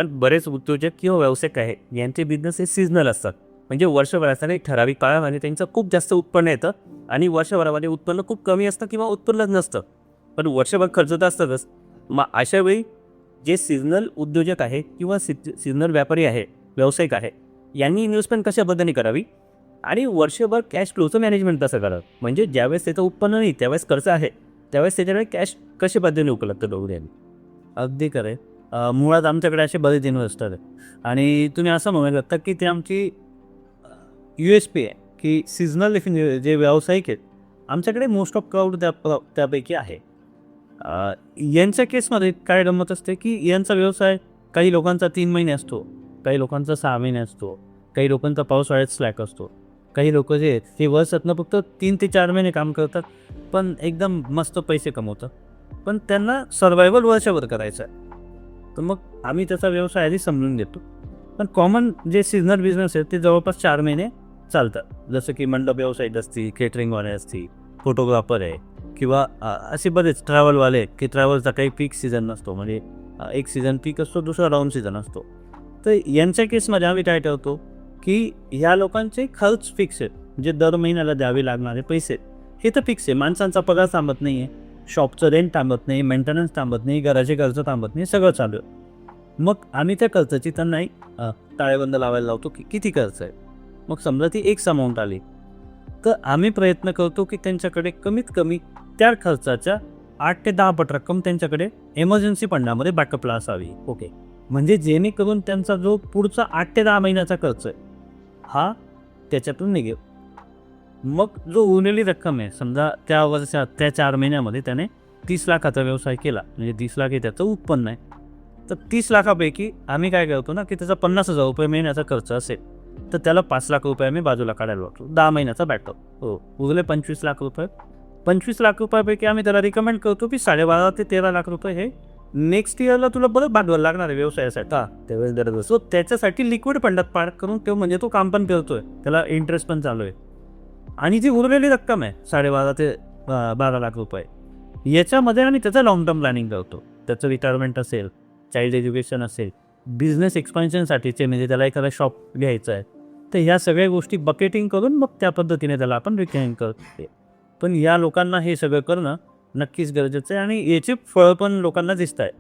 पण बरेच उद्योजक किंवा व्यावसायिक आहे यांचे बिझनेस हे सीझनल असतात. म्हणजे वर्षभरासाठी एक ठराविक काळामध्ये त्यांचं खूप जास्त उत्पन्न येतं आणि वर्षभरामध्ये उत्पन्न खूप कमी असतं किंवा उत्पन्नच नसतं. पण वर्षभर खर्च तर असतातच. मग अशा वेळी जे सीझनल उद्योजक आहे किंवा सीझनल व्यापारी आहे, व्यावसायिक आहे, यांनी इन्व्हेस्टमेंट कशा पद्धतीने करावी आणि वर्षभर कॅश फ्लोचं मॅनेजमेंट कसं करावं. म्हणजे ज्यावेळेस त्याचं उत्पन्न नाही, त्यावेळेस खर्च आहे, त्यावेळेस त्याच्याकडे कॅश कशा पद्धतीने उपलब्ध करून द्यावी. अगदी खरं मुळात आमच्याकडे असे बरेच इन्व्हेस्टर आहेत आणि तुम्ही असं म्हणू शकता की ते आमची USP आहे की सीझनल जे व्यावसायिक आहेत आमच्याकडे मोस्ट ऑफ क्राऊड त्यापैकी आहे. यांच्या केसमध्ये काय गंमत असते की यांचा व्यवसाय काही लोकांचा 3 महिने असतो, काही लोकांचा 6 महिने असतो, काही लोकांचा पावसाळ्यात स्लॅक असतो. काही लोक जे आहेत ते वर्षातनं फक्त 3 ते 4 महिने काम करतात पण एकदम मस्त पैसे कमवतात. पण त्यांना सर्वायवल वर्षभर करायचं आहे. तर मग आम्ही त्याचा व्यवसाय आधी समजून घेतो. पण कॉमन जे सीझनल बिझनेस आहेत ते जवळपास 4 महिने चालतात. जसं की मंडप व्यावसायिक असतील, केटरिंगवाले असतील, फोटोग्राफर आहे किंवा असे बरेच ट्रॅव्हलवाले आहेत की ट्रॅव्हलचा काही पीक सीझन नसतो. म्हणजे एक सीझन पीक असतो, दुसरा डाऊन सीझन असतो. तर यांच्या केसमध्ये आम्ही काय ठरवतो की ह्या लोकांचे खर्च फिक्स आहेत. जे दर महिन्याला द्यावे लागणारे पैसे हे तर फिक्स आहे. माणसांचा पगार थांबत नाही आहे, शॉपचं रेंट थांबत नाही, मेंटेनन्स थांबत नाही, घराचे खर्च थांबत नाही, सगळं चालू आहे. मग आम्ही त्या खर्चाची त्यांनाही ताळेबंद लावायला लावतो की किती खर्च आहे. मग समजा ती एक्स अमाऊंट आली तर आम्ही प्रयत्न करतो की त्यांच्याकडे कमीत कमी त्या खर्चाच्या 8 ते 10 पट रक्कम त्यांच्याकडे एमर्जन्सी फंडामध्ये बॅकअपला असावी. ओके, म्हणजे जेणेकरून त्यांचा जो पुढचा 8 ते 10 महिन्याचा खर्च आहे हा त्याच्यातून निघेल. मग जो उरलेली रक्कम आहे, समजा त्या वर्षात त्या 4 महिन्यामध्ये त्याने 30 लाखाचा व्यवसाय केला, म्हणजे 30 लाख हे त्याचं उत्पन्न आहे. तर 30 लाखापैकी आम्ही काय करतो ना की त्याचा 50,000 रुपये महिन्याचा खर्च असेल तर त्याला 5 लाख रुपये आम्ही बाजूला काढायला लागतो. 10 महिन्याचा बॅकअप. हो, उरले 25 लाख रुपये. 25 लाख रुपयापैकी आम्ही त्याला रिकमेंड करतो की 12.5 ते 13 लाख रुपये हे नेक्स्ट इयरला तुला परत भांडवल लागणार आहे व्यवसायासाठी. त्यावेळेस गरज असतो त्याच्यासाठी लिक्विड फंडात पार्क करून ठेव, म्हणजे तो काम पण करतोय, त्याला इंटरेस्ट पण चालू आहे. आणि जी उरलेली रक्कम आहे 12.5 ते 12 लाख रुपये, याच्यामध्ये आम्ही त्याचं लॉंग टर्म प्लॅनिंग करतो. त्याचं रिटायरमेंट असेल, चाइल्ड एज्युकेशन असेल, बिझनेस एक्सपान्शनसाठीचे, म्हणजे त्याला एखादा शॉप घ्यायचा आहे, तर ह्या सगळ्या गोष्टी बकेटिंग करून मग त्या पद्धतीने त्याला आपण रिकमेंड करतो. पण या लोकांना हे सगळं करणं नक्कीच गरजेचं आहे आणि याचे फळं पण लोकांना दिसत आहे.